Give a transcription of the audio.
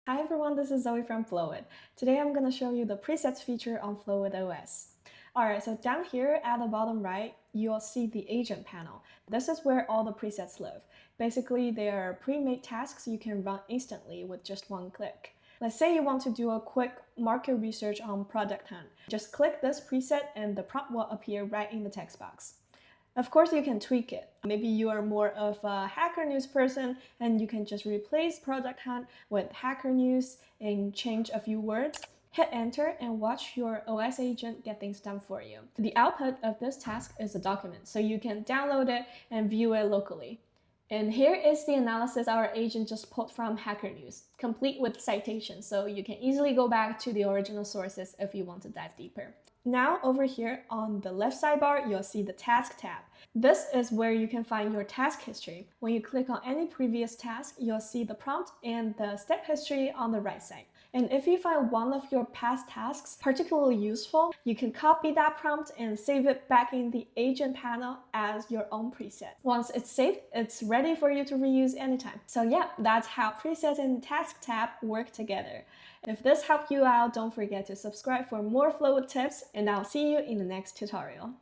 Hi everyone, this is Zoe from FlowithOS. Today I'm going to show you the presets feature on FlowithOS. Alright, so down here at the bottom right, you'll see the agent panel. This is where all the presets live. Basically, they are pre-made tasks you can run instantly with just one click. Let's say you want to do a quick market research on product hunt. Just click this preset and the prompt will appear right in the text box. Of course, you can tweak it. Maybe you are more of a Hacker News person and you can just replace Product Hunt with Hacker News and change a few words. Hit enter and watch your OS agent get things done for you. The output of this task is a document, so you can download it and view it locally. And here is the analysis our agent just pulled from Hacker News, complete with citations, so you can easily go back to the original sources if you want to dive deeper. Now over here on the left sidebar, you'll see the Task tab. This is where you can find your task history. When you click on any previous task, you'll see the prompt and the step history on the right side. And if you find one of your past tasks particularly useful, you can copy that prompt and save it back in the agent panel as your own preset. Once it's saved, it's ready for you to reuse anytime. So yeah, that's how presets and task tab work together. If this helped you out, don't forget to subscribe for more FlowithOS tips, and I'll see you in the next tutorial.